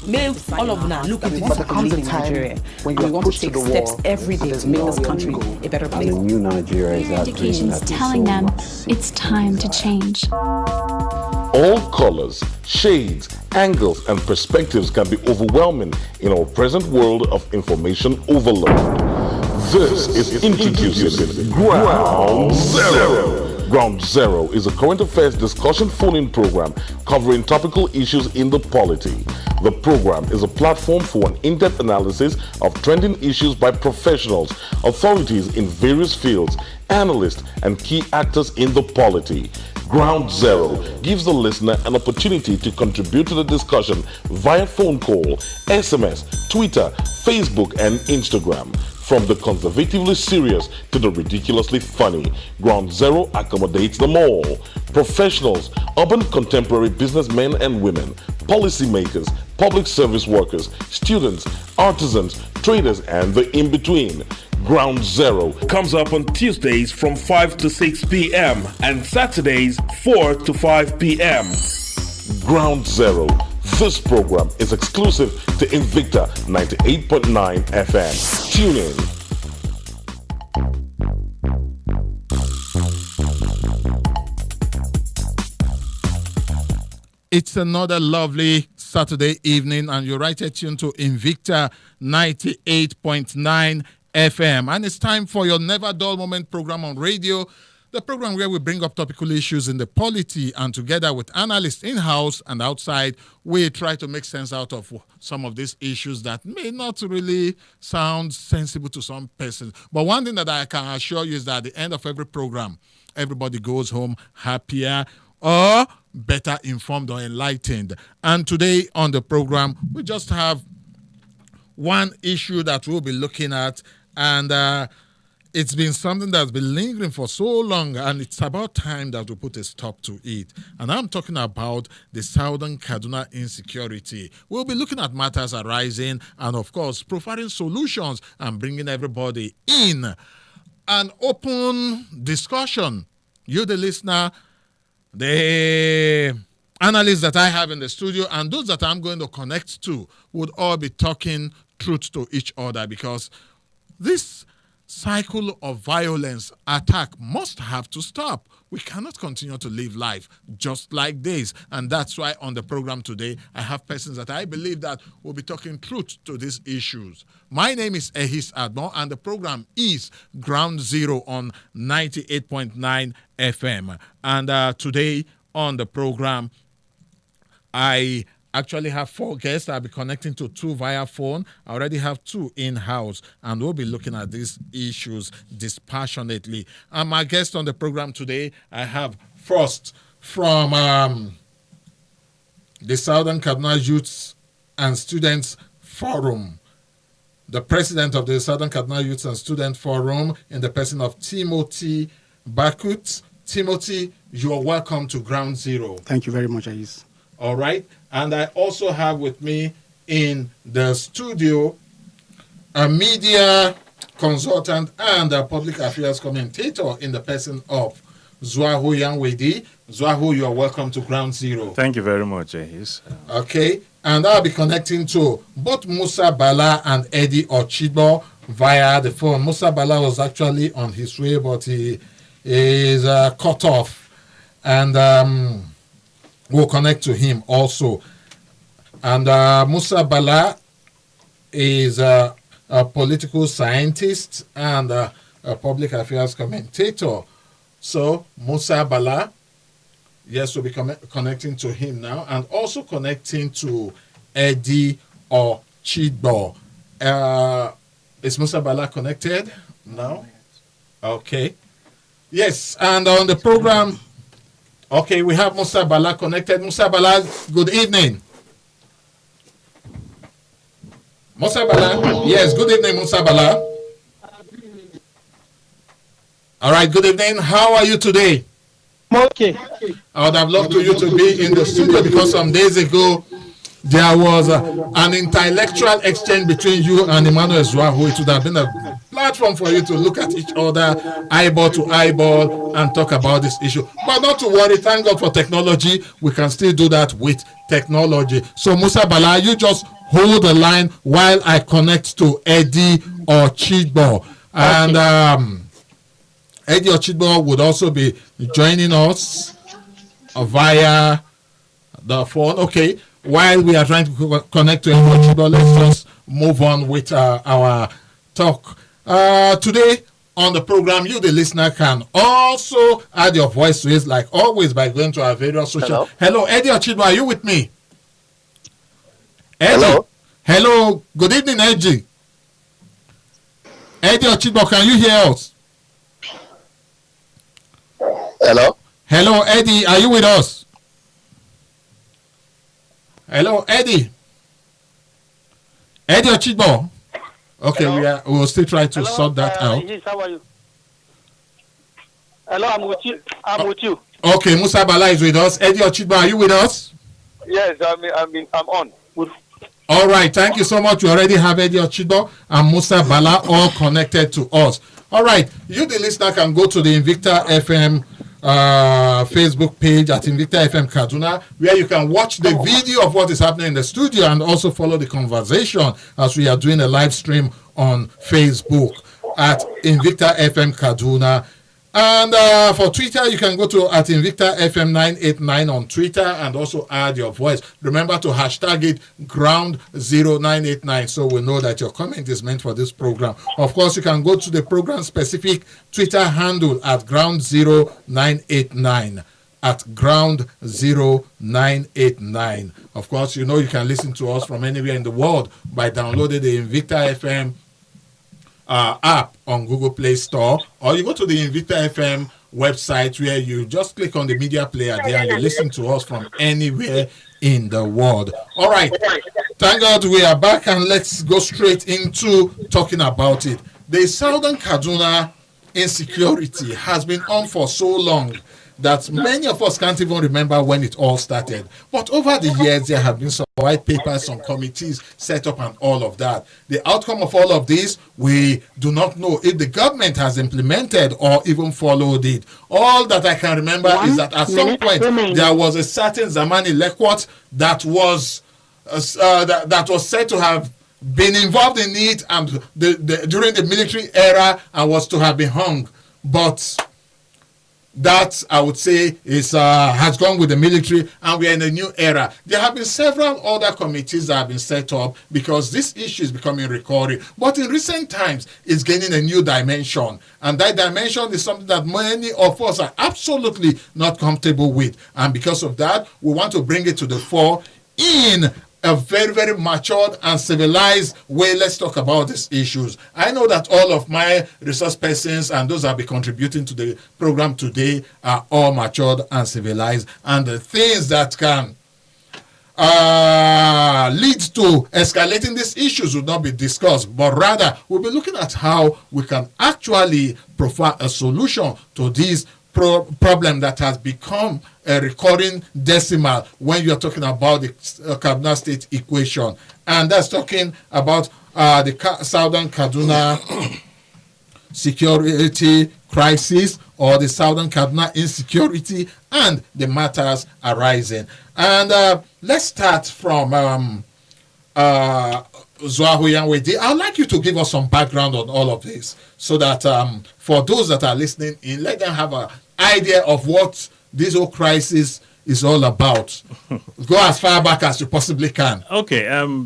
May all of now look into this and live in Nigeria. And we want to take steps every day to make this country a better place. And the new Nigeria is that education is telling them it's time to change. All colors, shades, angles, and perspectives can be overwhelming in our present world of information overload. This is introducing Ground Zero. Ground Zero is a current affairs discussion phone-in program covering topical issues in the polity. The program is a platform for an in-depth analysis of trending issues by professionals, authorities in various fields, analysts, and key actors in the polity. Ground Zero gives the listener an opportunity to contribute to the discussion via phone call, SMS, Twitter, Facebook, and Instagram. From the conservatively serious to the ridiculously funny, Ground Zero accommodates them all. Professionals, urban contemporary businessmen and women, policymakers, public service workers, students, artisans, traders, and the in-between. Ground Zero comes up on Tuesdays from 5 to 6 p.m. and Saturdays 4 to 5 p.m. Ground Zero. This program is exclusive to Invicta 98.9 FM. Tune in. It's another lovely Saturday evening, and you're right tuned to Invicta 98.9 FM. And it's time for your Never Dull Moment program on radio, the program where we bring up topical issues in the polity, and together with analysts in-house and outside, we try to make sense out of some of these issues that may not really sound sensible to some persons. But one thing that I can assure you is that at the end of every program, everybody goes home happier or better informed or enlightened. And today on the program, we just have one issue that we'll be looking at, and it's been something that's been lingering for so long, and it's about time that we put a stop to it. And I'm talking about the Southern Kaduna insecurity. We'll be looking at matters arising and, of course, providing solutions and bringing everybody in. An open discussion. You, the listener, the analysts that I have in the studio, and those that I'm going to connect to would all be talking truth to each other, because this cycle of violence, attack must have to stop. We cannot continue to live life just like this. And that's why on the program today, I have persons that I believe that will be talking truth to these issues. My name is Ehis Admo, and the program is Ground Zero on 98.9 FM. And today on the program, I actually have 4 guests. I'll be connecting to 2 via phone. I already have 2 in-house, and we'll be looking at these issues dispassionately. And my guest on the program today, I have first from the Southern Kaduna Youths and Students Forum, the president of the Southern Kaduna Youths and Student Forum, in the person of Timothy Bakut. Timothy, you are welcome to Ground Zero. Thank you very much, Ais. All right. And I also have with me in the studio a media consultant and a public affairs commentator in the person of Zwaho Yanwedi. Zwaho, you are welcome to Ground Zero. Thank you very much, Ehis. Okay. And I'll be connecting to both Musa Bala and Eddie Ochibo via the phone. Musa Bala was actually on his way, but he is cut off. And we'll connect to him also. And Musa Bala is a political scientist and a public affairs commentator. So, Musa Bala, yes, we'll be connecting to him now, and also connecting to Eddie Ochibo. Is Musa Bala connected now? Okay. Yes, and on the program, okay, we have Musa Bala connected. Musa Bala, good evening. Musa Bala, yes, good evening, Musa Bala. All right, good evening. How are you today? Okay. I would have loved you to be in the studio, because some days ago there was an intellectual exchange between you and Emmanuel Zwahu, it would have been a platform for you to look at each other eyeball to eyeball and talk about this issue. But not to worry, thank God for technology. We can still do that with technology. So Musa Bala, you just hold the line while I connect to Eddie Ochigbo. And Eddie Ochigbo would also be joining us via the phone. Okay, while we are trying to connect to Eddie Ochigbo, let's just move on with our talk. Today on the program, you, the listener, can also add your voice to it, like always, by going to our various social. Hello, Eddie Ochigbo, are you with me? Eddie. Hello. Good evening, Eddie. Eddie Ochigbo, can you hear us? Hello. Hello, Eddie. Are you with us? Hello, Eddie. Eddie Ochigbo. Okay, we will still try to sort that out. Yes, how are you? Hello, I'm with you. With you. Okay, Musa Bala is with us. Eddie Ochigbo, are you with us? Yes, I'm on. All right, thank you so much. We already have Eddie Ochigbo and Musa Bala all connected to us. All right, you, the listener, can go to the Invicta FM Facebook page at Invicta FM Kaduna, where you can watch the video of what is happening in the studio and also follow the conversation as we are doing a live stream on Facebook at Invicta FM Kaduna. And for Twitter, you can go to at Invicta FM 989 on Twitter and also add your voice. Remember to hashtag it Ground 0989 so we know that your comment is meant for this program. Of course, you can go to the program specific Twitter handle at Ground 0989. At Ground 0989. Of course, you know you can listen to us from anywhere in the world by downloading the Invicta FM app on Google Play Store, or you go to the Invicta FM website where you just click on the media player there and you listen to us from anywhere in the world. All right, thank God we are back, and let's go straight into talking about it. The Southern Kaduna insecurity has been on for so long that many of us can't even remember when it all started. But over the years, there have been some white papers, some committees set up and all of that. The outcome of all of this, we do not know if the government has implemented or even followed it. All that I can remember is that at some point, there was a certain Zamani Lekwat that was said to have been involved in it and during the military era and was to have been hung. But that, I would say, has gone with the military, and we are in a new era. There have been several other committees that have been set up because this issue is becoming recurring. But in recent times, it's gaining a new dimension. And that dimension is something that many of us are absolutely not comfortable with. And because of that, we want to bring it to the fore in a very, very matured and civilized way. Let's talk about these issues. I know that all of my resource persons and those that will be contributing to the program today are all matured and civilized, and the things that can lead to escalating these issues will not be discussed, but rather we'll be looking at how we can actually provide a solution to these problem that has become a recurring decimal when you're talking about the Kaduna State equation. And that's talking about the Southern Kaduna security crisis, or the Southern Kaduna insecurity and the matters arising. And let's start from Zwahu Yanwede. I'd like you to give us some background on all of this so that for those that are listening in, let them have an idea of what this whole crisis is all about. Go as far back as you possibly can. Okay,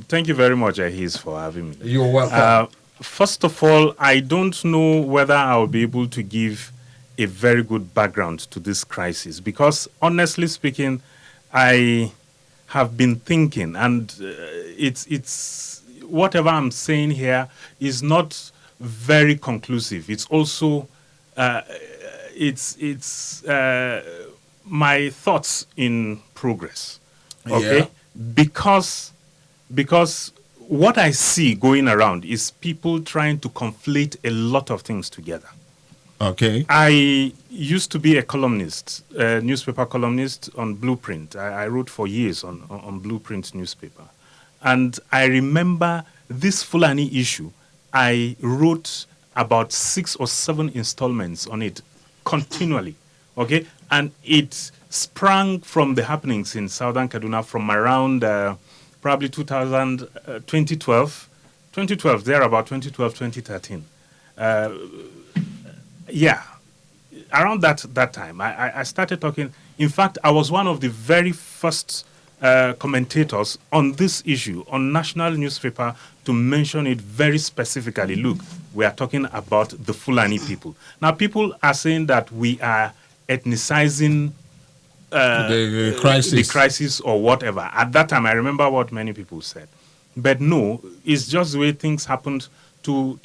thank you very much, Ahiz, for having me. You're welcome. First of all, I don't know whether I'll be able to give a very good background to this crisis because, honestly speaking, I have been thinking, and it's whatever I'm saying here is not very conclusive. It's also it's my thoughts in progress. Okay, yeah. Because what I see going around is people trying to conflate a lot of things together. Okay. I used to be a columnist, a newspaper columnist on Blueprint. I wrote for years on Blueprint newspaper. And I remember this Fulani issue. I wrote about 6 or 7 installments on it continually. Okay? And it sprang from the happenings in southern Kaduna from around probably 2012, there about 2012, 2013. Yeah, around that time, I started talking. In fact, I was one of the very first commentators on this issue on national newspaper to mention it very specifically. Look, we are talking about the Fulani people. Now, people are saying that we are ethnicizing the crisis or whatever. At that time, I remember what many people said. But no, it's just the way things happened to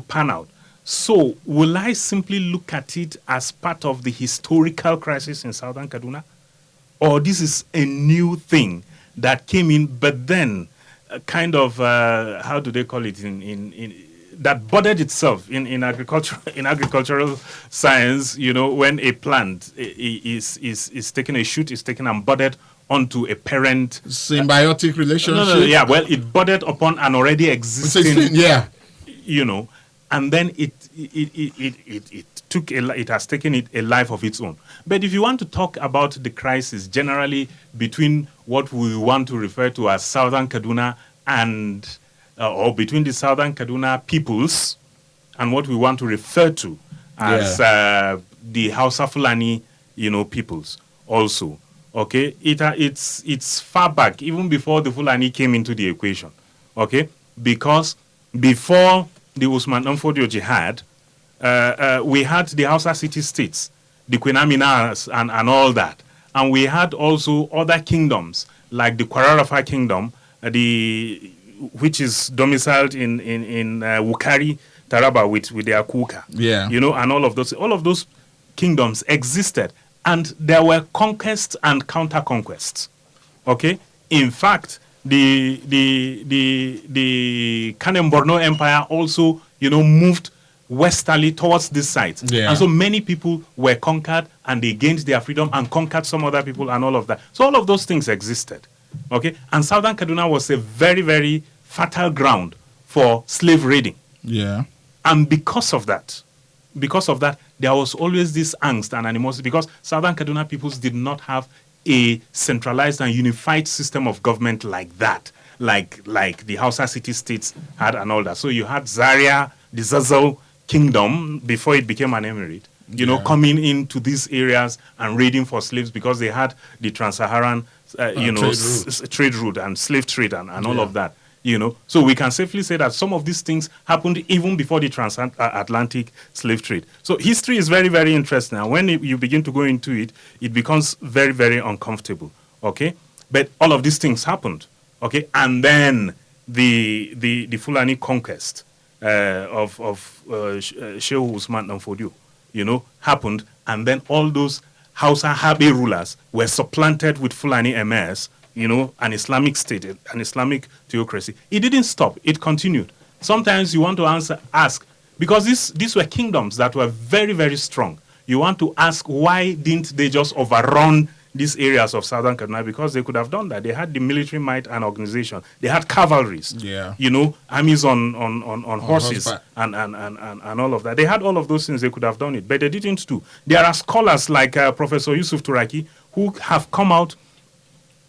pan out. So, will I simply look at it as part of the historical crisis in southern Kaduna? Or this is a new thing that came in, but then kind of, how do they call it, in that budded itself in agricultural science, when a plant is taken, a shoot is taken and budded onto a parent. Symbiotic relationship? No, yeah, well, it budded upon an already existing, yeah. And then it has taken it a life of its own. But if you want to talk about the crisis generally between what we want to refer to as Southern Kaduna and or between the Southern Kaduna peoples and what we want to refer to as the Hausa Fulani, peoples also. Okay, it's far back, even before the Fulani came into the equation. Okay, because before the Usman Danfodio jihad, we had the Hausa city states, the Queen Aminas and all that. And we had also other kingdoms, like the Kwararafa kingdom, which is domiciled in Wukari, Taraba with their Kuka. Yeah. And all of those kingdoms existed. And there were conquests and counter-conquests. Okay? In fact, the Kanem-Borno Empire also, moved westerly towards this side. Yeah. And so many people were conquered and they gained their freedom and conquered some other people and all of that. So all of those things existed. Okay? And southern Kaduna was a very, very fertile ground for slave raiding. Yeah. And because of that, there was always this angst and animosity because southern Kaduna peoples did not have a centralized and unified system of government like that, like the Hausa city states had and all that. So you had Zaria, the Zazzau kingdom, before it became an emirate, coming into these areas and raiding for slaves because they had the trans-Saharan, trade route and slave trade and all of that. So we can safely say that some of these things happened even before the transatlantic slave trade. So history is very, very interesting. And when you begin to go into it, it becomes very, very uncomfortable. Okay? But all of these things happened. Okay? And then the Fulani conquest of Shehu Usman Danfodio, happened. And then all those Hausa Habe rulers were supplanted with Fulani emirs, an Islamic state, an Islamic theocracy. It didn't stop. It continued. Sometimes you want to ask, because these were kingdoms that were very, very strong. You want to ask, why didn't they just overrun these areas of southern Kaduna? Because they could have done that. They had the military might and organization. They had cavalries. Yeah. Armies on horses and all of that. They had all of those things. They could have done it, but they didn't do. There are scholars like Professor Yusuf Turaki who have come out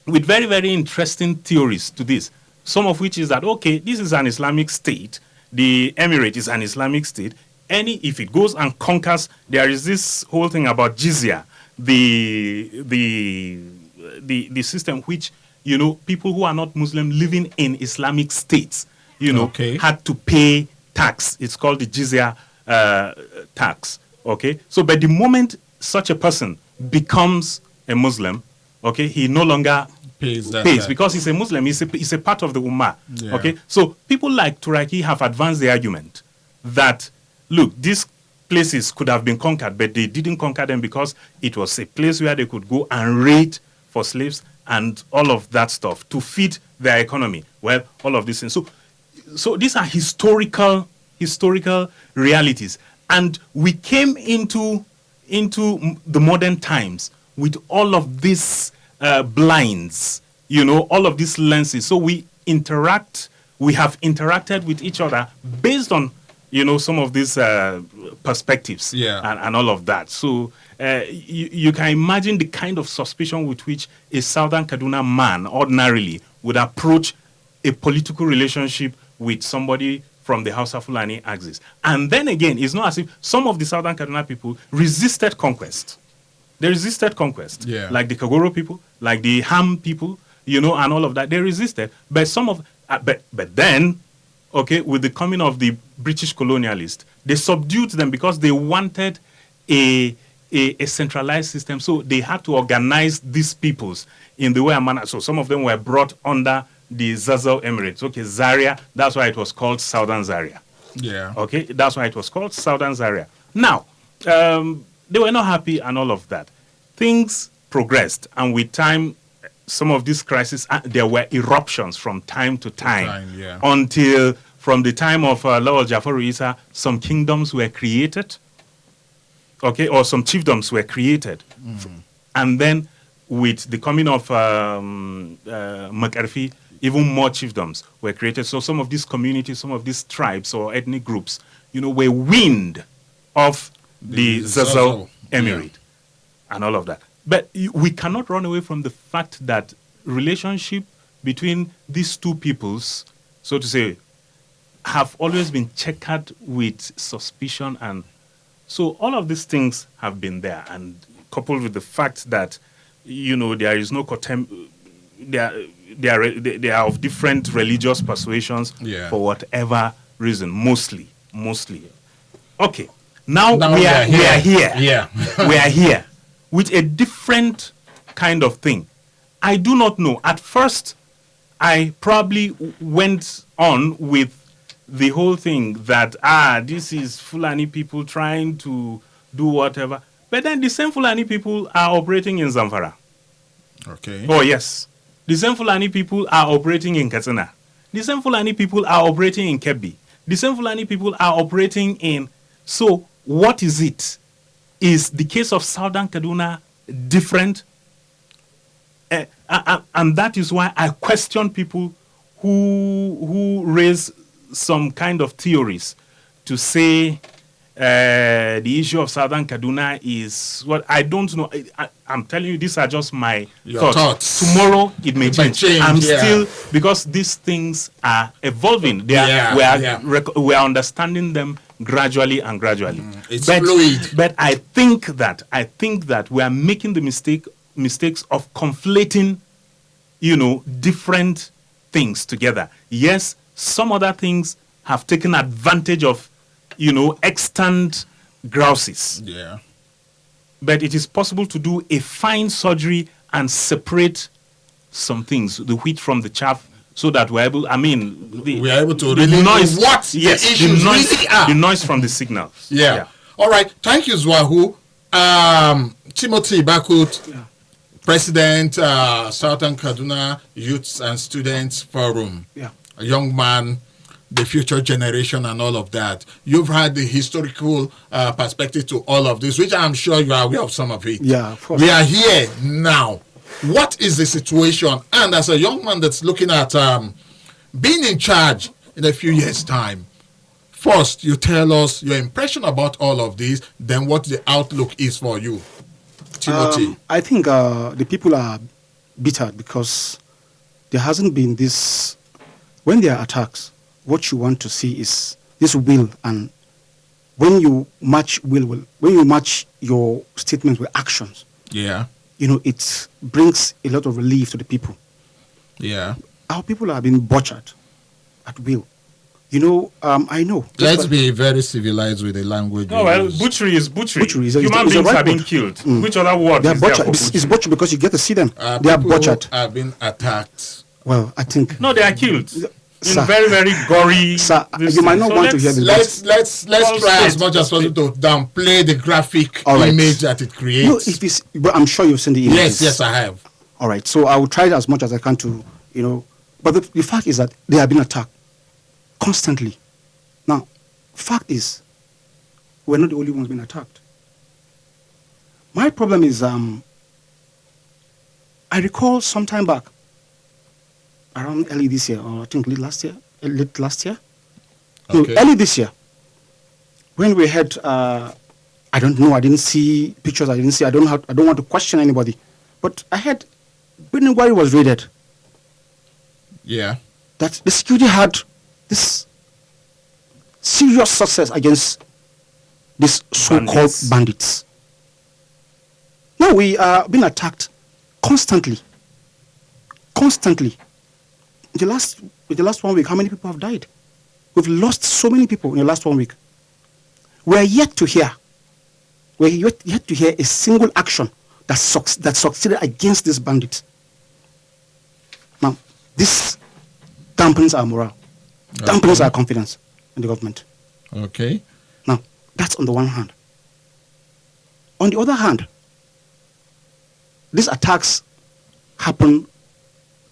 with very, very interesting theories to this. Some of which is that, okay, this is an Islamic state. The emirate is an Islamic state. If it goes and conquers, there is this whole thing about jizya, the system which, people who are not Muslim living in Islamic states, had to pay tax. It's called the jizya tax. Okay? So, but the moment such a person becomes a Muslim, okay, he no longer pays because he's a Muslim. He's a part of the Ummah. Yeah. Okay, so people like Turaki have advanced the argument that, look, these places could have been conquered, but they didn't conquer them because it was a place where they could go and raid for slaves and all of that stuff to feed their economy. Well, all of these things. So these are historical realities. And we came into the modern times with all of these blinds, all of these lenses. So we have interacted with each other based on, some of these perspectives and all of that. So you can imagine the kind of suspicion with which a Southern Kaduna man ordinarily would approach a political relationship with somebody from the Hausa Fulani axis. And then again, it's not as if some of the Southern Kaduna people resisted conquest. They resisted conquest. Like the Kagoro people, like the Ham people, and all of that. They resisted. But but then, with the coming of the British colonialists, they subdued them because they wanted a centralized system. So they had to organize these peoples in the way and manner. So some of them were brought under the Zazzau Emirates. Zaria, that's why it was called Southern Zaria. That's why it was called Southern Zaria. Now, they were not happy and all of that. Things progressed, and with time, some of these crises, there were eruptions from time to time, until from the time of Lawal Jafaru Isa, some kingdoms were created, or some chiefdoms were created. And then with the coming of Makarfi, even more chiefdoms were created. So some of these communities, some of these tribes or ethnic groups, were weaned off the Zazzau Emirate and all of that. But we cannot run away from the fact that relationship between these two peoples, so to say, have always been checkered with suspicion. And so all of these things have been there, and coupled with the fact that, there is no they are of different religious persuasions for whatever reason, mostly. Okay, now we are here. We are here with a different kind of thing. I do not know. At first, I probably went on with the whole thing that, this is Fulani people trying to do whatever. But then the same Fulani people are operating in Zamfara. Oh, yes. The same Fulani people are operating in Katsina. The same Fulani people are operating in Kebbi. The same Fulani people are operating in... So, what is it? Is the case of Southern Kaduna different? And that is why I question people who raise some kind of theories to say the issue of Southern Kaduna is what I don't know. I'm telling you, these are just my thoughts. Tomorrow it may change. I'm still, because these things are evolving. We are understanding them gradually and gradually. It's fluid. But I think that we are making the mistakes of conflating, different things together. Yes, some other things have taken advantage of, extant grouses. But it is possible to do a fine surgery and separate some things, the wheat from the chaff, so that we're able, we are able to really noise, know what the issues really are. The noise from the signals. All right. Thank you, Zwahu. Timothy Bakut, President, Southern Kaduna Youths and Students Forum. A young man, the future generation and all of that. You've had the historical perspective to all of this, which I'm sure you are aware of some of it. Of course. We are here now. What is the situation? And as a young man that's looking at being in charge in a few years' time, first, you tell us your impression about all of this, then what the outlook is for you. Timothy. I think the people are bitter because there hasn't been this... When there are attacks, what you want to see is this will, and when you match when you match your statements with actions, it brings a lot of relief to the people. Our people are being butchered at will. I know. Let's be very civilized with the language. No, well, butchery is butchery. Human beings right are being killed. Which other word is there for butchery? It's butchery because you get to see them. They are butchered. Have been attacked. Well, I think... No, they are killed. In very, very gory... Sir, you might not want to hear this. Let's try as much as possible to downplay the graphic image that it creates. But I'm sure you've seen the images. Yes, I have. All right, so I will try as much as I can to, But the fact is that they have been attacked constantly. Now, fact is, we're not the only ones being attacked. My problem is, I recall some time back, around early this year, or I think late last year. Okay. No, early this year, when we had, I don't know, I didn't see pictures, I don't want to question anybody, but I heard Birnin Gwari was raided. Yeah. That the security had this serious success against these so-called bandits. Now we are being attacked constantly. In the last 1 week, how many people have died? We've lost so many people in the last 1 week. We're yet to hear a single action that succeeded against these bandits. Now, this dampens our morale, dampens our confidence in the government. Okay. Now, that's on the one hand. On the other hand, these attacks happen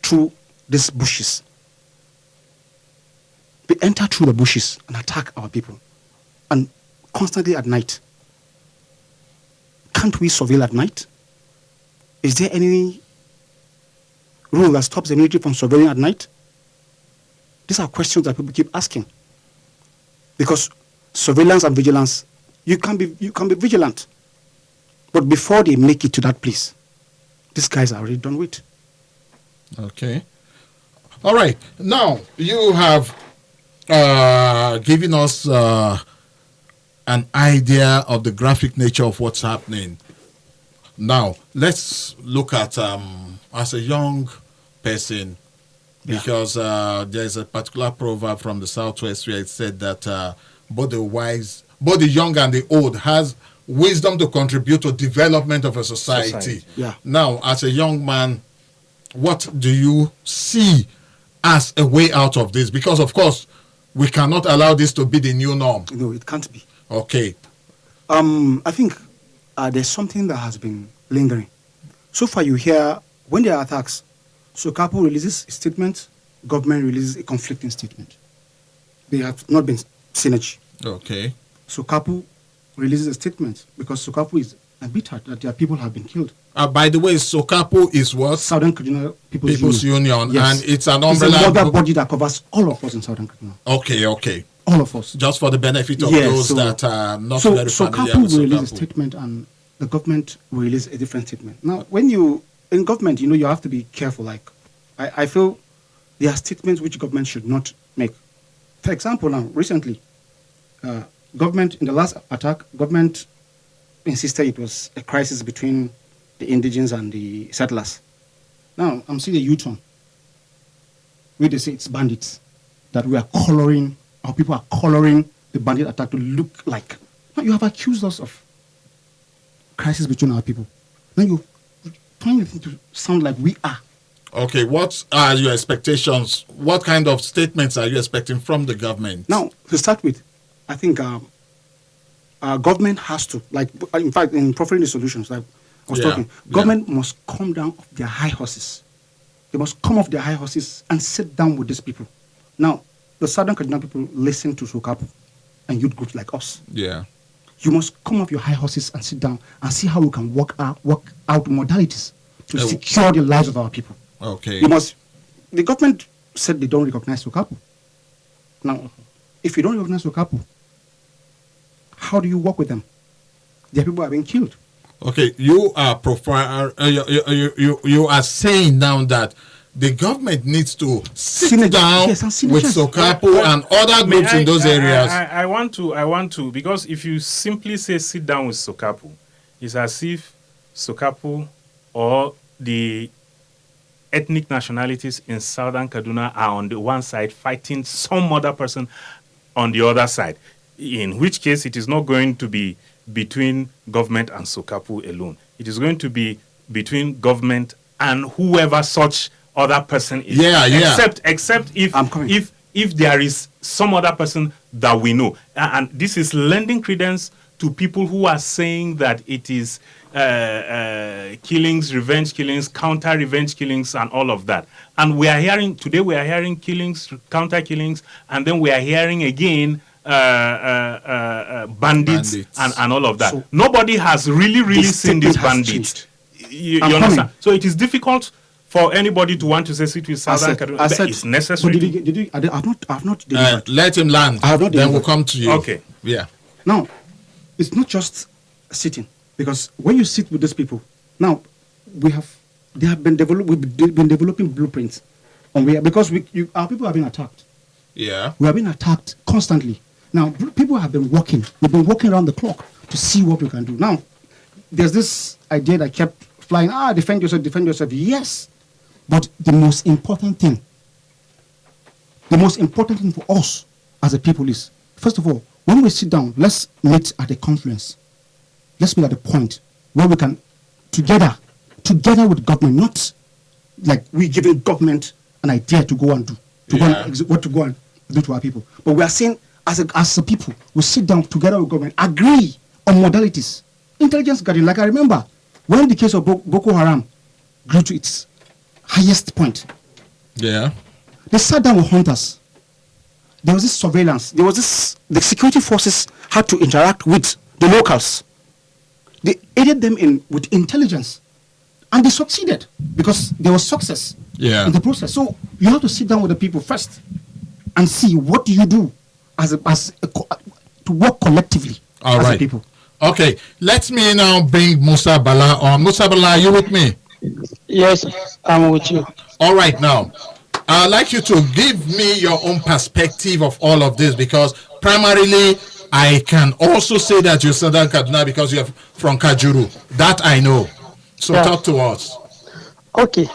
through these bushes. They enter through the bushes and attack our people, and constantly at night. Can't we surveil at night? Is there any rule that stops the military from surveilling at night? These are questions that people keep asking. Because surveillance and vigilance, you can be vigilant, but before they make it to that place, these guys are already done with. Okay. All right. Now, you have given us an idea of the graphic nature of what's happening. Now, let's look at, as a young person, because there's a particular proverb from the Southwest where it said that both the young and the old has wisdom to contribute to development of a society. Yeah. Now, as a young man, what do you see as a way out of this? Because, of course, we cannot allow this to be the new norm. No, it can't be. Okay. I think there's something that has been lingering. So far, you hear when there are attacks, SOCAPO releases a statement, government releases a conflicting statement. They have not been synergy. Okay. SOCAPO releases a statement because SOCAPO is embittered that their people have been killed. By the way, SOCAPO is what? Southern Kaduna People's Union. Yes. And it's an It's umbrella. another body that covers all of us in Southern Kaduna. Okay. All of us. Just for the benefit of Yes, those so- that are not So very familiar SOCAPO with will release a SOCAPO. statement and the government will release a different statement. Now, when you, in government, you have to be careful. Like, I feel there are statements which government should not make. For example, now, recently, government, in the last attack, government insisted it was a crisis between the indigenes and the settlers. Now, I'm seeing a U-turn where they say it's bandits, that we are coloring, our people are coloring the bandit attack to look like. Now, you have accused us of crisis between our people. Now, you're trying to sound like we are. Okay, what are your expectations? What kind of statements are you expecting from the government? Now, to start with, I think government has to, like, in fact, in proffering the solutions, like I was talking, government must come down off their high horses. They must come off their high horses and sit down with these people. Now, the Southern Kaduna people listen to SOCAPO and youth groups like us. Yeah. You must come off your high horses and sit down and see how we can work out modalities to secure the lives of our people. Okay. The government said they don't recognize SOCAPO. Now, if you don't recognize SOCAPO, how do you work with them? Their people are being killed. Okay, you are you are saying now that the government needs to sit down Yes, and with synergize. SOCAPO and other groups in those areas. I want to, because if you simply say sit down with SOCAPO, it's as if SOCAPO or the ethnic nationalities in Southern Kaduna are on the one side fighting some other person on the other side, in which case it is not going to be between government and SOCAPO alone. It is going to be between government and whoever such other person is. Except if there is some other person that we know. And this is lending credence to people who are saying that it is killings, revenge killings, counter revenge killings, and all of that. And we are hearing killings, counter killings, and then we are hearing again bandits. And all of that. So nobody has really seen these bandits. You understand? So it is difficult for anybody to want to say sit with Southern Kaduna. It's necessary. I've not delivered. Let him land. I have not then we'll come to you. Okay. Yeah. Now, it's not just sitting, because when you sit with these people, now we've been developing blueprints on where, because our people have been attacked. Yeah. We have been attacked constantly. Now, people have been working. We've been working around the clock to see what we can do. Now, there's this idea that kept flying, defend yourself. Yes. But the most important thing for us as a people is, first of all, when we sit down, let's meet at a confluence. Let's meet at a point where we can, together with government, not like we giving government an idea to go and do, what to go and do to our people. But we are saying, as a people, we sit down together with government, agree on modalities. Intelligence gathering, like I remember, when the case of Boko Haram grew to its highest point, they sat down with hunters. There was this surveillance. The security forces had to interact with the locals. They aided them with intelligence, and they succeeded because there was success in the process. So you have to sit down with the people first and see what do you do to work collectively as a people. Okay, let me now bring Musa Bala on. Musa Bala, are you with me? Yes, I'm with you. All right, now, I'd like you to give me your own perspective of all of this, because primarily I can also say that you're Southern Kaduna because you're from Kajuru. That I know. So talk to us. Okay.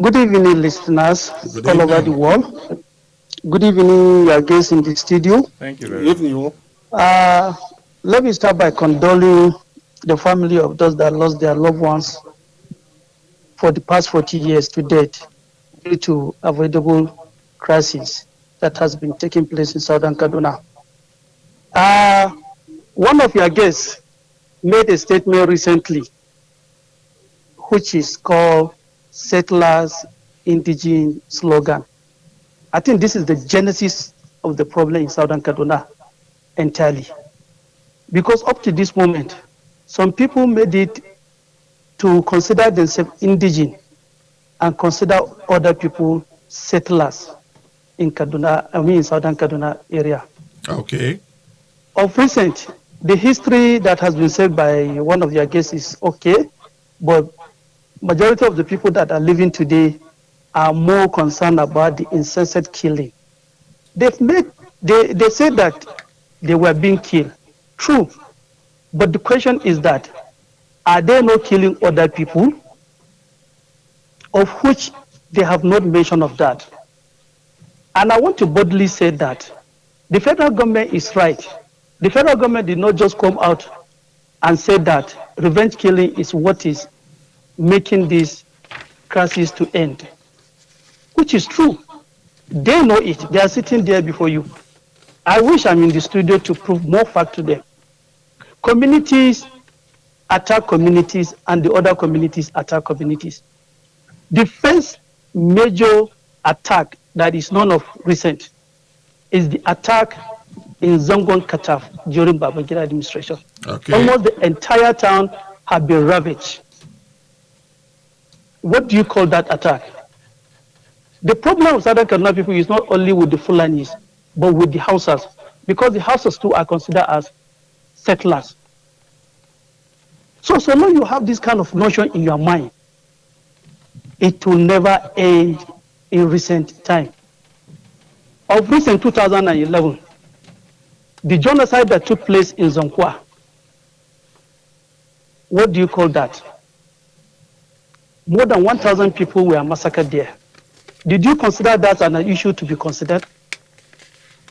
Good evening, listeners all over the world. Good evening, your guests in the studio. Thank you very much. Good evening. Let me start by condoling the family of those that lost their loved ones for the past 40 years to date due to avoidable crisis that has been taking place in Southern Kaduna. One of your guests made a statement recently, which is called Settlers Indigenous Slogan. I think this is the genesis of the problem in Southern Kaduna entirely. Because up to this moment, some people made it to consider themselves indigenous and consider other people settlers in Southern Kaduna area. Okay. Of recent, the history that has been said by one of your guests is okay, but majority of the people that are living today are more concerned about the incessant killing. They said that they were being killed. True. But the question is that, are they not killing other people, of which they have not mentioned of that? And I want to boldly say that the federal government is right. The federal government did not just come out and say that revenge killing is what is making this crisis to end, which is true. They know it. They are sitting there before you. I wish I'm in the studio to prove more fact to them. Communities attack communities and the other communities attack communities. The first major attack that is known of recent is the attack in Zangon Kataf during Babangida administration. Okay. Almost the entire town had been ravaged. What do you call that attack? The problem of Southern Kaduna people is not only with the Fulanis, but with the Hausas, because the Hausas too are considered as settlers. So long you have this kind of notion in your mind, it will never end in recent time. Of recent 2011, the genocide that took place in Zonkwa, what do you call that? More than 1,000 people were massacred there. Did you consider that an issue to be considered?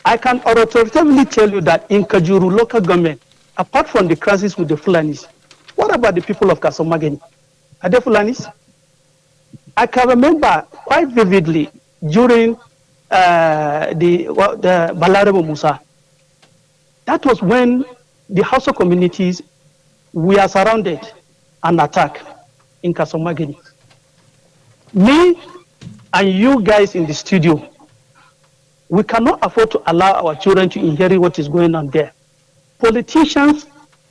I can authoritatively tell you that in Kajuru local government, apart from the crisis with the Fulanis, what about the people of Kasomageni? Are they Fulanis? I can remember quite vividly during the Balarebo Musa. That was when the Hausa communities were surrounded and attacked in Kasomageni. Me and you guys in the studio, We cannot afford to allow our children to inherit what is going on there. Politicians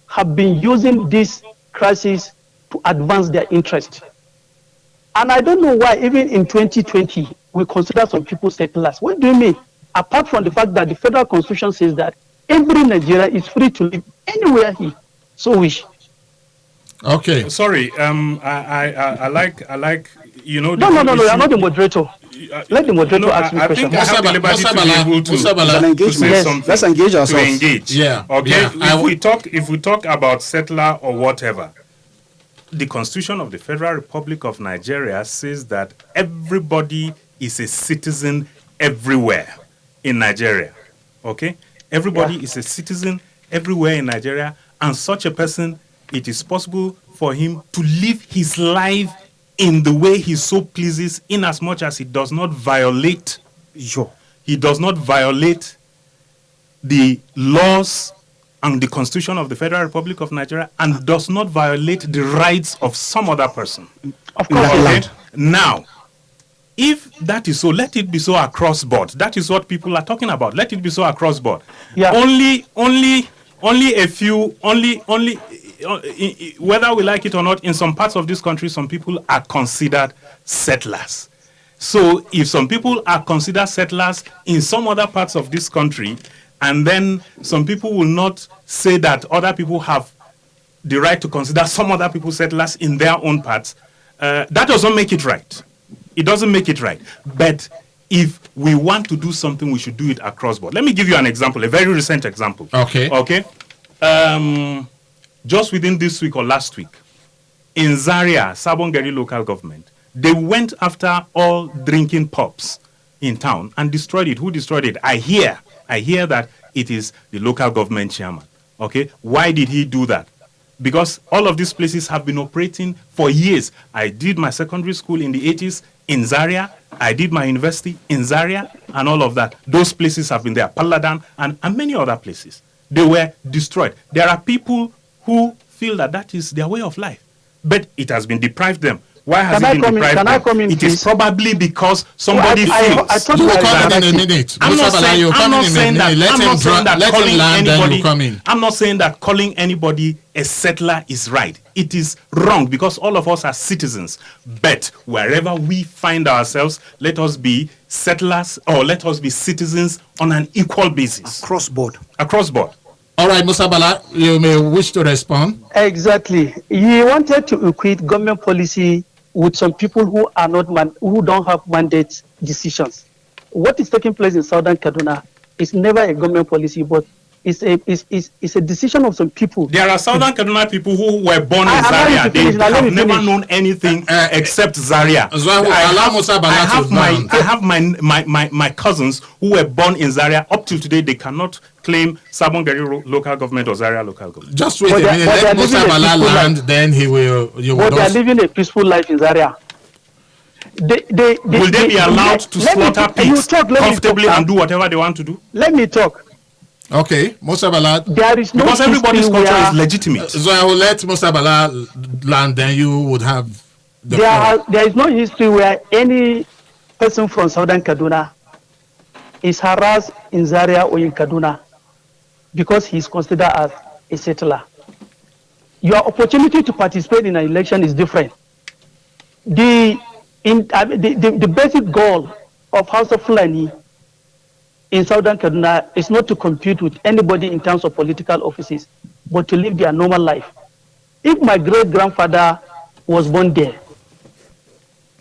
have been using this crisis to advance their interest. And I don't know why, even in 2020, we consider some people settlers. What do you mean? Apart from the fact that the federal constitution says that every Nigerian is free to live anywhere he so wish. Okay. Sorry, I like, you know. No, you're not the moderator. Let the moderator ask me a question. I have the liberty to be able to say Yes. something. Let's engage ourselves. To engage. Yeah. Okay. Yeah. If we talk about settler or whatever, the Constitution of the Federal Republic of Nigeria says that everybody is a citizen everywhere in Nigeria. Okay? Everybody is a citizen everywhere in Nigeria, and such a person, it is possible for him to live his life in the way he so pleases, in as much as he does not violate the laws and the Constitution of the Federal Republic of Nigeria, and does not violate the rights of some other person. Of course. Okay? Now, if that is so, let it be so across board. That is what people are talking about. Let it be so across board. Yeah. Only a few, whether we like it or not, in some parts of this country, some people are considered settlers. So if some people are considered settlers in some other parts of this country, and then some people will not say that other people have the right to consider some other people settlers in their own parts, that doesn't make it right. It doesn't make it right. But if we want to do something, we should do it across board. Let me give you an example, a very recent example. Okay. Okay. Just within this week or last week, in Zaria, Sabongeri local government, they went after all drinking pubs in town and destroyed it. Who destroyed it? I hear that it is the local government chairman. Okay. Why did he do that? Because all of these places have been operating for years. I did my secondary school in the 80s in Zaria. I did my university in Zaria and all of that. Those places have been there, Paladan and many other places. They were destroyed. There are people who feel that that is their way of life, but it has been deprived them. Why has it been deprived them? It is probably because somebody feels. You will come in a minute. I'm not saying that calling anybody a settler is right. It is wrong because all of us are citizens. But wherever we find ourselves, let us be settlers or let us be citizens on an equal basis. Across board. Across board. All right, Musa Bala, you may wish to respond. Exactly. He wanted to equate government policy with some people who are not who don't have mandate decisions. What is taking place in Southern Kaduna is never a government policy, but it's a decision of some people. There are Southern Kaduna people who were born in Zaria. They have never known anything except Zaria. I have my cousins who were born in Zaria. Up till today, they cannot claim Sabongeri local government or Zaria local government. Just wait a minute. Let Musa Bala land, then he will. But they are living a peaceful life in Zaria. Will they be allowed to slaughter pigs comfortably and do whatever they want to do? Let me talk. Okay, Musa Bala. There is no because everybody's culture is legitimate. So I will let Musa Bala land, then you would have the floor. There is no history where any person from Southern Kaduna is harassed in Zaria or in Kaduna because he is considered as a settler. Your opportunity to participate in an election is different. The basic goal of House of Fulani in Southern Kaduna is not to compete with anybody in terms of political offices, but to live their normal life. If my great-grandfather was born there,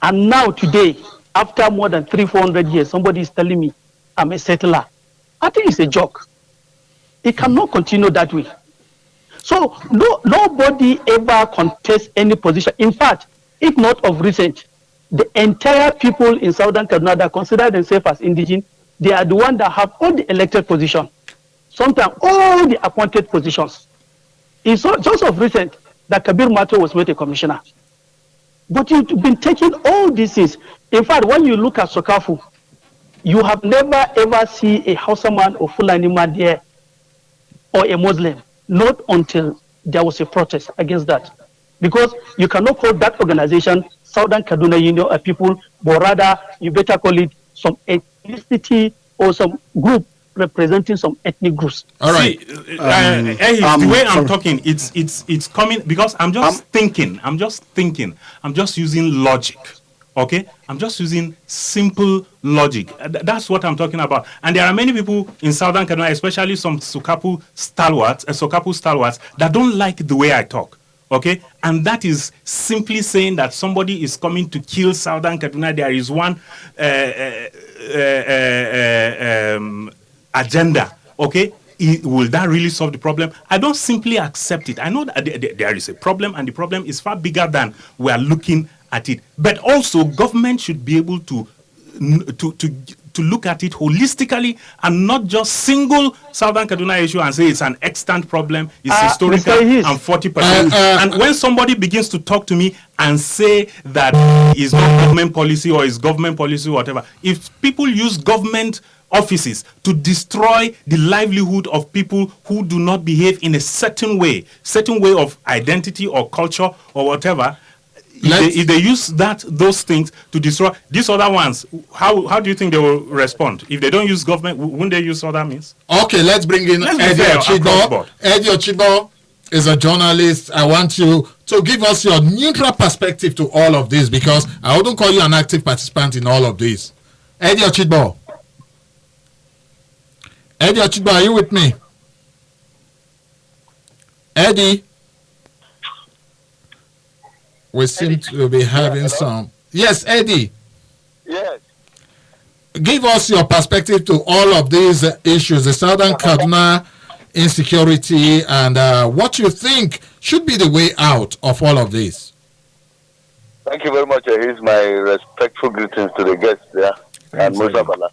and now today, after more than 300-400 years, somebody is telling me I'm a settler, I think it's a joke. It cannot continue that way. So nobody ever contests any position. In fact, if not of recent, the entire people in Southern Kaduna that consider themselves as indigenous, they are the ones that have all the elected positions, sometimes all the appointed positions. It's just of recent that Kabir Mato was made a commissioner. But you've been taking all these things. In fact, when you look at Sokafu, you have never ever seen a Hausa man or Fulani man there or a Muslim, not until there was a protest against that. Because you cannot call that organization Southern Kaduna Union of People, but rather you better call it some ethnicity or some group representing some ethnic groups. All right. See, the way I'm talking, it's coming because I'm just thinking. I'm just using logic. Okay, I'm just using simple logic. That's what I'm talking about. And there are many people in Southern Kaduna, especially some Sokapu stalwarts, that don't like the way I talk. Okay, and that is simply saying that somebody is coming to kill Southern Kaduna. There is one agenda. Okay, will that really solve the problem? I don't simply accept it. I know that there is a problem, and the problem is far bigger than we are looking at it. But also, government should be able to look at it holistically and not just single Southern Kaduna issue and say it's an extant problem, it's historical and 40%. And when somebody begins to talk to me and say that it's not government policy or it's government policy or whatever, if people use government offices to destroy the livelihood of people who do not behave in a certain way of identity or culture or whatever, if they use those things to destroy these other ones, how do you think they will respond? If they don't use government, wouldn't they use other means? Okay, let's bring in Eddie Ochibo. Eddie Ochibo is a journalist. I want you to give us your neutral perspective to all of this, because I wouldn't call you an active participant in all of this. Eddie Ochibo. Eddie Ochibo, are you with me? Eddie? We seem to be having some. Yes, Eddie. Yes. Give us your perspective to all of these issues, the Southern Kaduna insecurity, and what you think should be the way out of all of this. Thank you very much. Here's my respectful greetings to the guests there. And Musa Bala.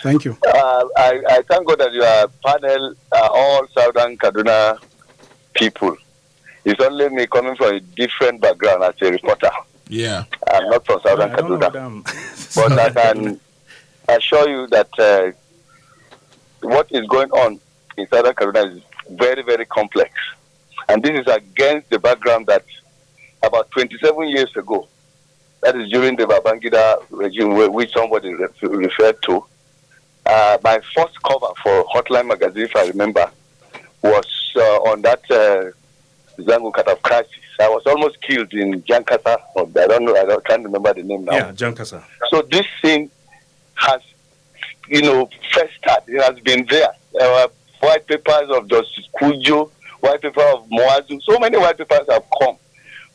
Thank you. I thank God that your panel are all Southern Kaduna people. It's only me coming from a different background as a reporter. Yeah. I'm not from Southern Kaduna. But I can assure you that what is going on in Southern Kaduna is very, very complex. And this is against the background that about 27 years ago, that is during the Babangida regime, which somebody referred to, my first cover for Hotline magazine, if I remember, was on that Zangu Kat of crisis. I was almost killed in Jankasa. I can't remember the name now. Yeah, Jankasa. So this thing has, festered. It has been there. There were white papers of Justice Kujo, white paper of Moazu. So many white papers have come.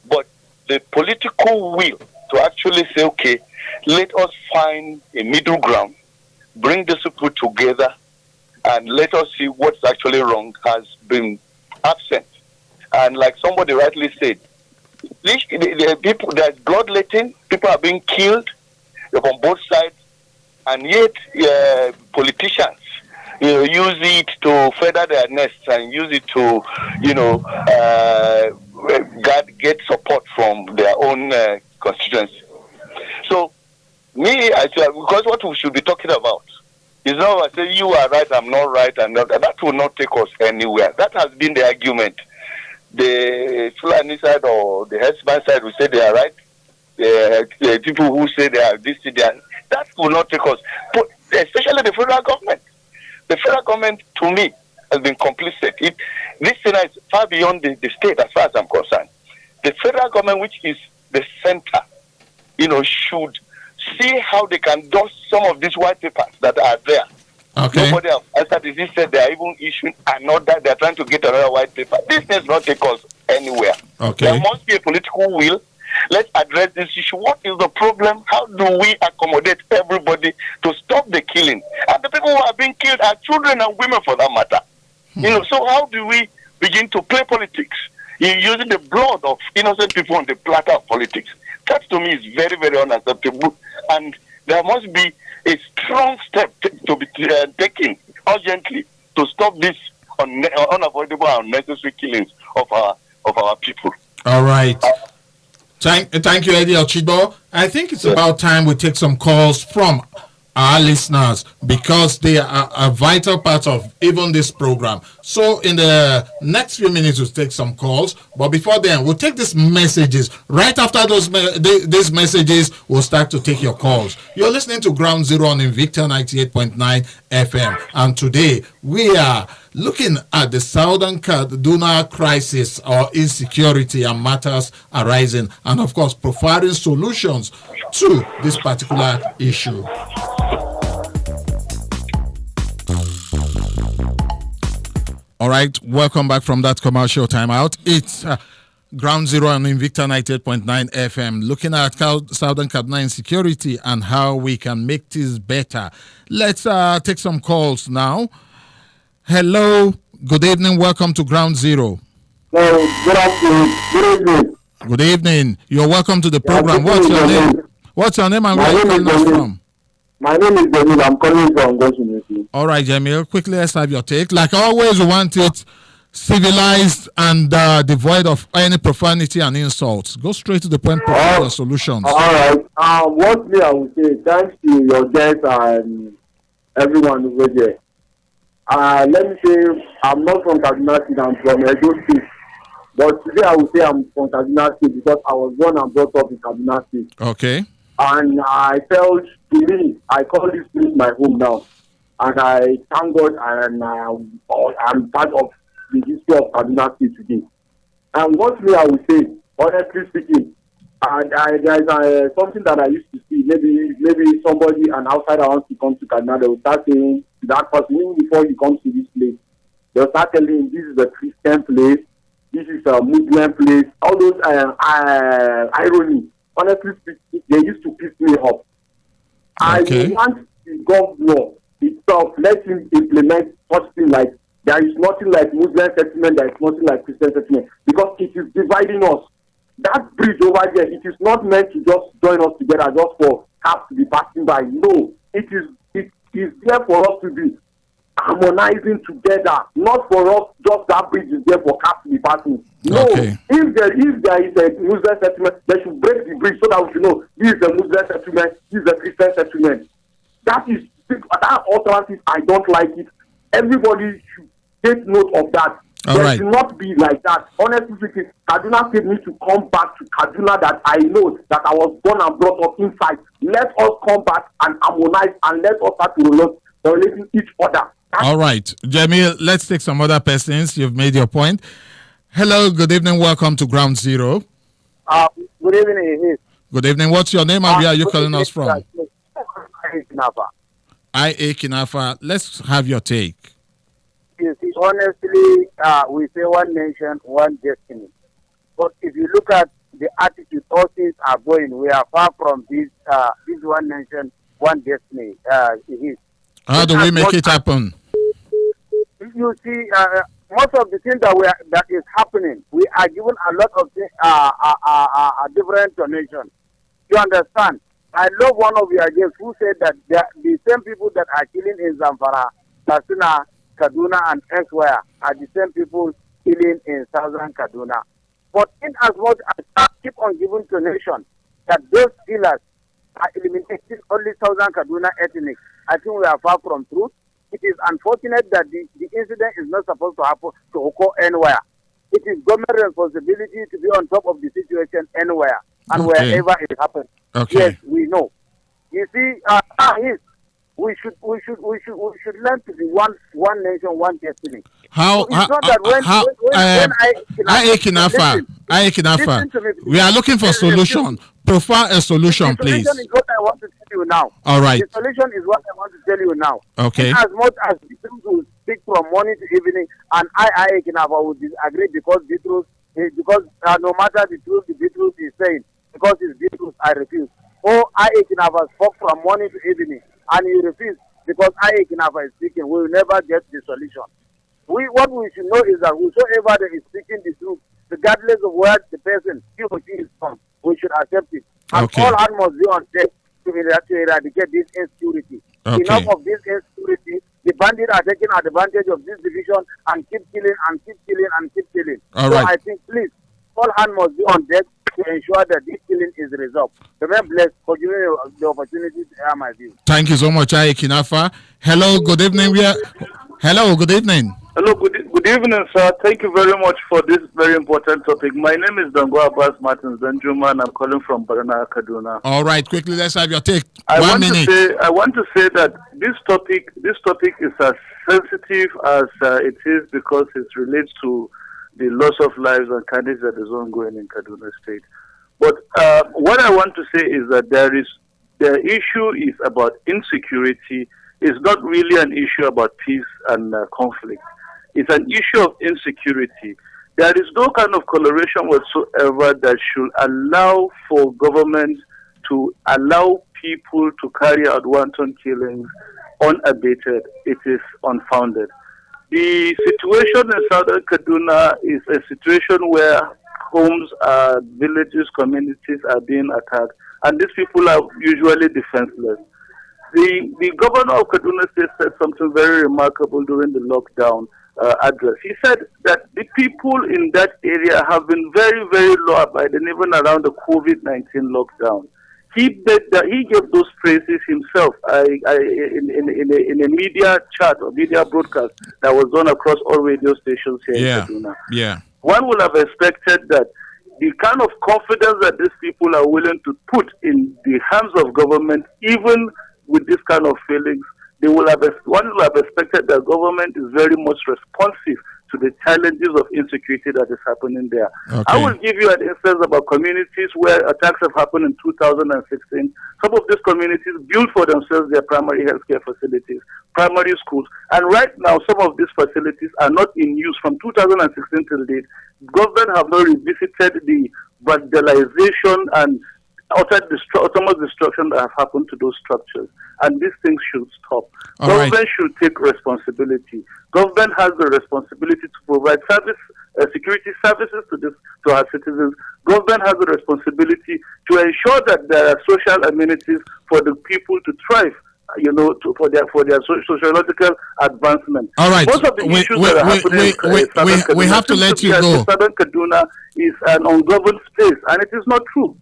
But the political will to actually say, okay, let us find a middle ground, bring the people together, and let us see what's actually wrong has been absent. And like somebody rightly said, the people, there's bloodletting, people are being killed on both sides, and yet politicians use it to feather their nests and use it to, get support from their own constituency. So, because what we should be talking about is not I say you are right, I'm not right, and that will not take us anywhere. That has been the argument. The Fulani side or the Hezbollah side will say they are right. The people who say they are this, that will not take us. But especially the federal government. The federal government, to me, has been complicit. This thing is far beyond the state, as far as I'm concerned. The federal government, which is the center, should see how they can dust some of these white papers that are there. Okay. Nobody has answered this. He said they are even issuing another. They are trying to get another white paper. This does not take us anywhere. Okay. There must be a political will. Let's address this issue. What is the problem? How do we accommodate everybody to stop the killing? And the people who are being killed are children and women, for that matter. So how do we begin to play politics? Using the blood of innocent people on the platter of politics. That to me is very, very unacceptable. And there must be a strong step to be taken urgently to stop this unavoidable and unnecessary killings of our people. All right. Thank you, Eddie Ochibo. I think it's about time we take some calls from our listeners because they are a vital part of even this program. So in the next few minutes, we'll take some calls. But before then, we'll take these messages. Right after these messages, we'll start to take your calls. You're listening to Ground Zero on Invicta 98.9 FM. And today, we are looking at the Southern Kaduna crisis or insecurity and matters arising. And of course, providing solutions to this particular issue. All right, welcome back from that commercial timeout. It's Ground Zero on Invicta 98.9 FM, looking at Southern Kaduna insecurity and how we can make this better. Let's take some calls now. Hello, good evening, welcome to Ground Zero. Good afternoon. Good evening. Good evening. You're welcome to the program. What's your name? What's your name and where are you calling us from? My name is Jamil. I'm calling from Goshimisi. All right, Jamil. Quickly, let's have your take. Like always, we want it civilized and devoid of any profanity and insults. Go straight to the point, provide your solutions. All right. Mostly, I would say thanks to your guests and everyone over there. Let me say, I'm not from Kaduna State. I'm from Edo State. But today, I would say I'm from Kaduna State because I was born and brought up in Kaduna State. Okay. And I felt, to me, I call this place my home now. And I thank God and I'm part of the history of Kaduna State today. And mostly I would say, honestly speaking, there's something that I used to see. Maybe somebody, an outsider wants to come to Kaduna, they will start saying to that person, even before he comes to this place, they'll start telling him this is a Christian place, this is a Muslim place, all those irony. Honestly speaking, they used to piss me off. Okay. I want the governor itself, let him implement such thing like there is nothing like Muslim settlement, there is nothing like Christian settlement, because it is dividing us. That bridge over there, it is not meant to just join us together just for cars to be passing by. No, it is there for us to be harmonizing together, not for us just that bridge is there for cars to be passing. No, okay. If there is a Muslim settlement, they should break the bridge so that we should know this is a Muslim settlement, this is a Christian settlement. That alternative, I don't like it. Everybody should take note of that. Should not be like that. Honestly speaking, Kaduna State needs to come back to Kaduna that I know that I was born and brought up inside. Let us come back and harmonize and let us start to relating each other. All right, Jamil, let's take some other persons. You've made your point. Hello, good evening. Welcome to Ground Zero. Good evening. Good evening. What's your name and where are you calling us from? I.A. Kinafa. Let's have your take. You see, honestly, we say one nation, one destiny. But if you look at the attitude all things are going, we are far from this one nation, one destiny. It is. How do we make it happen? You see, most of the things that is happening, we are given a lot of different donations. You understand? I love one of your guests who said that the same people that are killing in Zamfara, Katsina, Kaduna, and elsewhere are the same people killing in Southern Kaduna. But in as much as I keep on giving donation that those killers are eliminating only Southern Kaduna ethnic, I think we are far from truth. It is unfortunate that the incident is not supposed to happen to occur anywhere. It is government responsibility to be on top of the situation anywhere and wherever it happens. Okay. Yes, we know. You see, we should learn to be one nation, one destiny. We are looking for solution. Provide a solution, please. The solution is what I want to tell you now. All right. The solution is what I want to tell you now. Okay. As much as people will speak from morning to evening, and I Kinafa would disagree because no matter the truth is saying, because it's the truth, I refuse. Or I Kinafa spoke from morning to evening, and you refuse because I Kinafa is speaking. We will never get the solution. What we should know is that whosoever that is speaking the truth, regardless of where the person he or she is from, we should accept it. And all hands must be on deck to eradicate this insecurity. Okay. Enough of this insecurity. The bandits are taking advantage of this division and keep killing and keep killing and keep killing. All so right. I think, please, all hands must be on deck to ensure that this killing is resolved. Remain blessed for giving me the opportunity to air my view. Thank you so much, Aye Kinafa. Hello, good evening. Hello, good evening. Hello, good evening, sir. Thank you very much for this very important topic. My name is Dango Abbas Martins Benjuma, and I'm calling from Barana, Kaduna. All right, quickly, let's have your take. I 1 minute. want to say that this topic is as sensitive as it is because it relates to the loss of lives and carnage that is ongoing in Kaduna State. But what I want to say is that the issue is about insecurity. It's not really an issue about peace and conflict. It's an issue of insecurity. There is no kind of correlation whatsoever that should allow for government to allow people to carry out wanton killings unabated. It is unfounded. The situation in southern Kaduna is a situation where homes, villages, communities are being attacked, and these people are usually defenseless. The governor of Kaduna State said something very remarkable during the lockdown address. He said that the people in that area have been very, very law abiding even around the COVID-19 lockdown. He gave those praises himself in a media chat or media broadcast that was done across all radio stations here in Kaduna. Yeah. One would have expected that the kind of confidence that these people are willing to put in the hands of government, even with this kind of feelings, one will have expected that government is very much responsive to the challenges of insecurity that is happening there. Okay. I will give you an instance about communities where attacks have happened in 2016. Some of these communities built for themselves their primary healthcare facilities, primary schools, and right now some of these facilities are not in use from 2016 till date. Government have not revisited the vandalization and autonomous destruction that have happened to those structures, and these things should stop. Government should take responsibility. Government has the responsibility to provide security services to our citizens. Government has the responsibility to ensure that there are social amenities for the people to thrive. For their sociological advancement. All right. Most of the issues that are happening in we have to let you go. Southern Kaduna is an ungoverned space, and it is not true.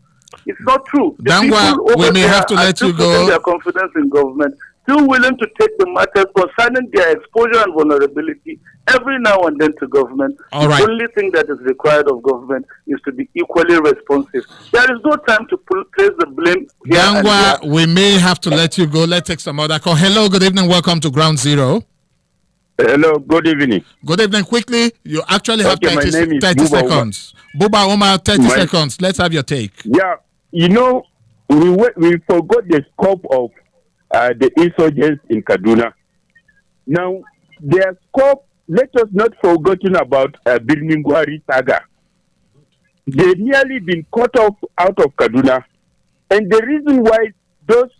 It's not true. Dangwa, we may have to let you go. Their confidence in government, still willing to take the matters concerning their exposure and vulnerability every now and then to government. All the only thing that is required of government is to be equally responsive. There is no time to place the blame. Dangwa, we may have to let you go. Let's take some other call. Hello, good evening. Welcome to Ground Zero. Hello, good evening. Good evening. Quickly, you actually have 30 seconds. Buba Omar, 30 seconds. Let's have your take. Yeah, we forgot the scope of the insurgents in Kaduna. Now, their scope, let us not forget about Birningwari saga. They nearly been cut off out of Kaduna. And the reason why those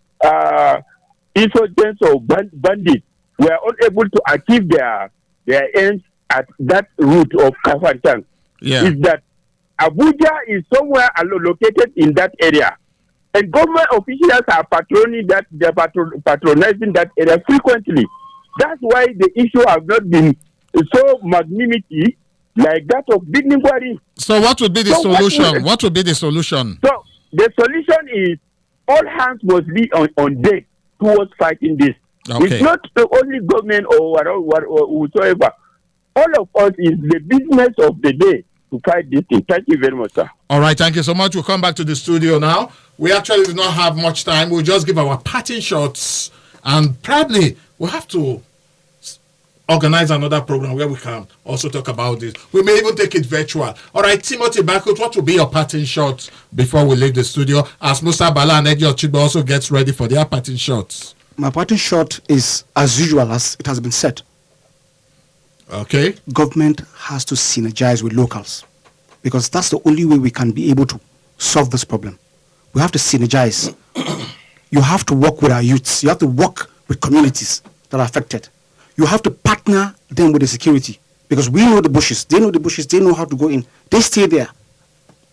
insurgents or bandits were unable to achieve their ends at that route of Kafantang is that Abuja is somewhere located in that area. And government officials are patronizing that area frequently. That's why the issue has not been so magnanimity like that of Birningwari. So what would be the solution? What would be the solution? So the solution is all hands must be on deck towards fighting this. Okay. It's not the only government or whatsoever. All of us is the business of the day to fight this thing. Thank you very much, sir. All right, thank you so much. We'll come back to the studio now. We actually do not have much time. We'll just give our parting shots, and probably we'll have to organize another program where we can also talk about this. We may even take it virtual. All right, Timothy Bakut, what will be your parting shots before we leave the studio, as Musa Bala and Eddie Ochiba also gets ready for their parting shots? My parting shot is as usual as it has been said. Okay. Government has to synergize with locals, because that's the only way we can be able to solve this problem. We have to synergize. You have to work with our youths. You have to work with communities that are affected. You have to partner them with the security, because we know the bushes. They know the bushes. They know how to go in. They stay there.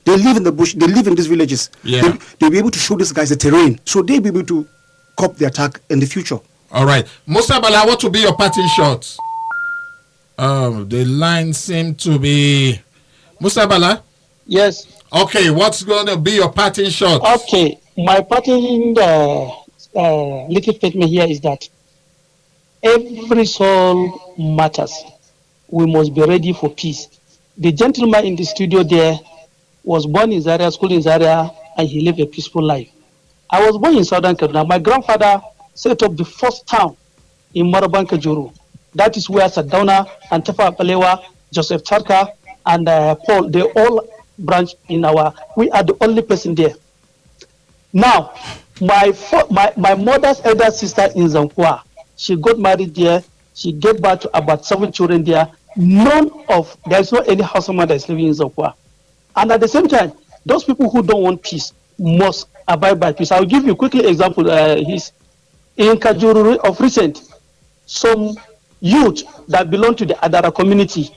They live in the bush. They live in these villages. Yeah. They'll be able to show these guys the terrain, so they'll be able to cop the attack in the future. All right. Musa Bala, what will be your parting shots? The line seemed to be... Musa Bala? Yes. Okay, what's going to be your parting shot? Okay, my parting little statement here is that every soul matters. We must be ready for peace. The gentleman in the studio there was born in Zaria, school in Zaria, and he lived a peaceful life. I was born in Southern Kaduna. My grandfather set up the first town in Maraban Kajuru. That is where Sardauna and Tafa Balewa, Joseph Tarka, and Paul, they all branch in we are the only person there. Now, my mother's elder sister in Zankwa, she got married there. She gave birth to about 7 children there. There's not any household that is living in Zankwa. And at the same time, those people who don't want peace must abide by peace. I'll give you quickly example. In Kajuru of recent, some youth that belong to the Adara community,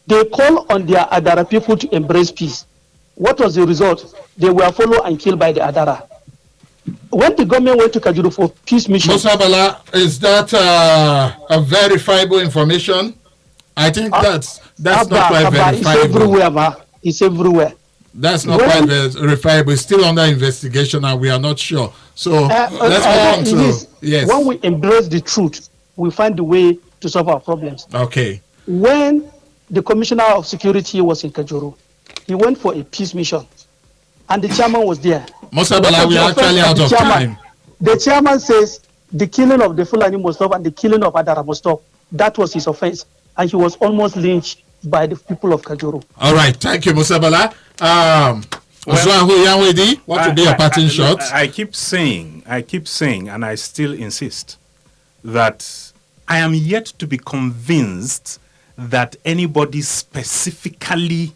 they call on their Adara people to embrace peace. What was the result? They were followed and killed by the Adara. When the government went to Kajuru for peace mission... Musa Bala, is that a verifiable information? I think that's not quite verifiable. It's everywhere, ma. It's everywhere. That's not quite verifiable. It's still under investigation and we are not sure. So let's move on to... Yes. When we embrace the truth, we find the way to solve our problems. Okay. When the Commissioner of Security was in Kajuru, he went for a peace mission. And the chairman was there. Musa Bala, we are actually out of time. The chairman says the killing of the Fulani must stop and the killing of Adara must stop. That was his offense. And he was almost lynched by the people of Kajuru. All right. Thank you, Musa Bala. What would be a parting shot? I keep saying, and I still insist, that I am yet to be convinced that anybody specifically,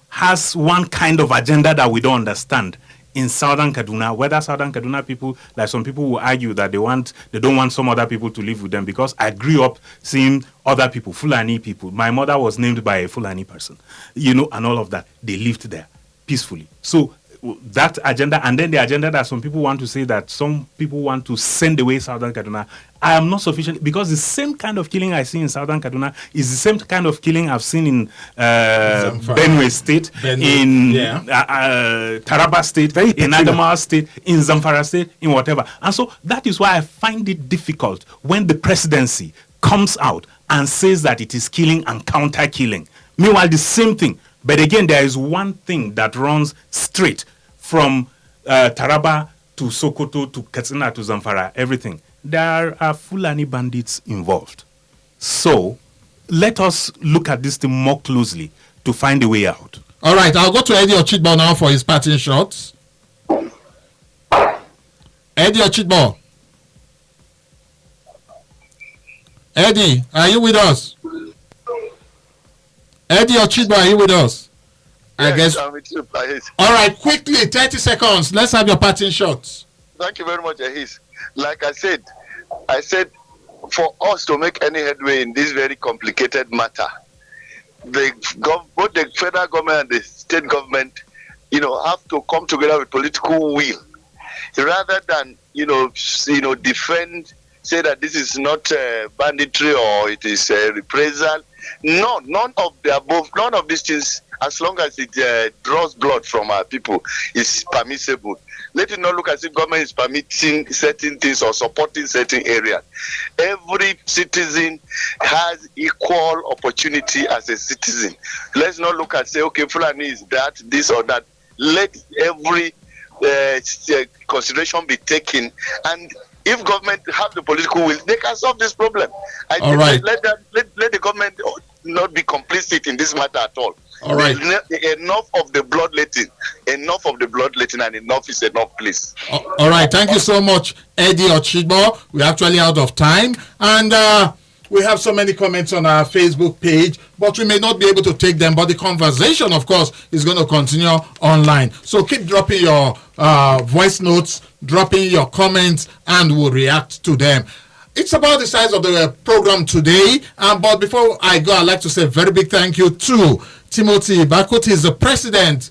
has one kind of agenda that we don't understand in Southern Kaduna. Whether Southern Kaduna people, like some people will argue that they don't want some other people to live with them, because I grew up seeing other people, Fulani people. My mother was named by a Fulani person, and all of that. They lived there peacefully. So that agenda, and then the agenda that some people want to say that some people want to send away Southern Kaduna, I am not sufficient, because the same kind of killing I see in Southern Kaduna is the same kind of killing I've seen in Benue State, in Taraba State, in Adamawa State, in Zamfara State, in whatever. And so that is why I find it difficult when the presidency comes out and says that it is killing and counter-killing. Meanwhile, the same thing. But again, there is one thing that runs straight from Taraba to Sokoto to Katsina to Zamfara, everything. There are Fulani bandits involved. So let us look at this thing more closely to find a way out. All right, I'll go to Eddie Ochitbo now for his parting shots. Eddie Ochitbo. Eddie, are you with us? Eddie Ochitbo, are you with us? Yes, I guess. I'm with you, Ahis. All right, quickly, 30 seconds. Let's have your parting shots. Thank you very much, Ahis. Like I said, for us to make any headway in this very complicated matter, both the federal government and the state government, have to come together with political will, rather than defend, say that this is not banditry or it is reprisal. No, none of the above, none of these things, as long as it draws blood from our people, is permissible. Let it not look as if government is permitting certain things or supporting certain areas. Every citizen has equal opportunity as a citizen. Let's not look and say, okay, Fulani is that, this or that. Let every consideration be taken, and if government have the political will, they can solve this problem. All right. Let the government not be complicit in this matter at all. All right. Enough of the bloodletting. Enough of the bloodletting, and enough is enough, please. All right. Thank you so much, Eddie Ochitbo. We're actually out of time. And we have so many comments on our Facebook page, but we may not be able to take them. But the conversation, of course, is going to continue online. So keep dropping your voice notes, dropping your comments, and we'll react to them. It's about the size of the program today. But before I go, I'd like to say a very big thank you to Timothy Bakut. He's the president,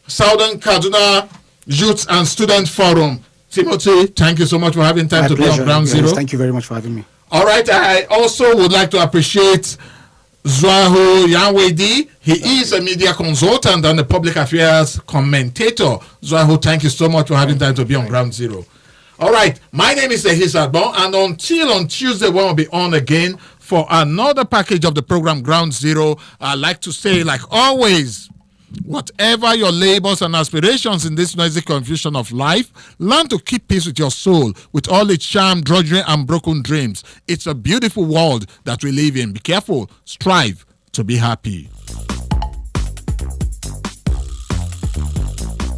Southern Kaduna Youth and Student Forum. Timothy, thank you so much for having time to be on Ground Zero. Thank you very much for having me. All right. I also would like to appreciate Zwaho Yanwedi. He is a media consultant and a public affairs commentator. Zwaho, thank you so much for having time to be on Ground Zero. All right, my name is Ehis Adbon, and until on Tuesday when we'll be on again for another package of the program Ground Zero, I'd like to say, like always, whatever your labors and aspirations in this noisy confusion of life, learn to keep peace with your soul, with all its charm, drudgery, and broken dreams. It's a beautiful world that we live in. Be careful. Strive to be happy.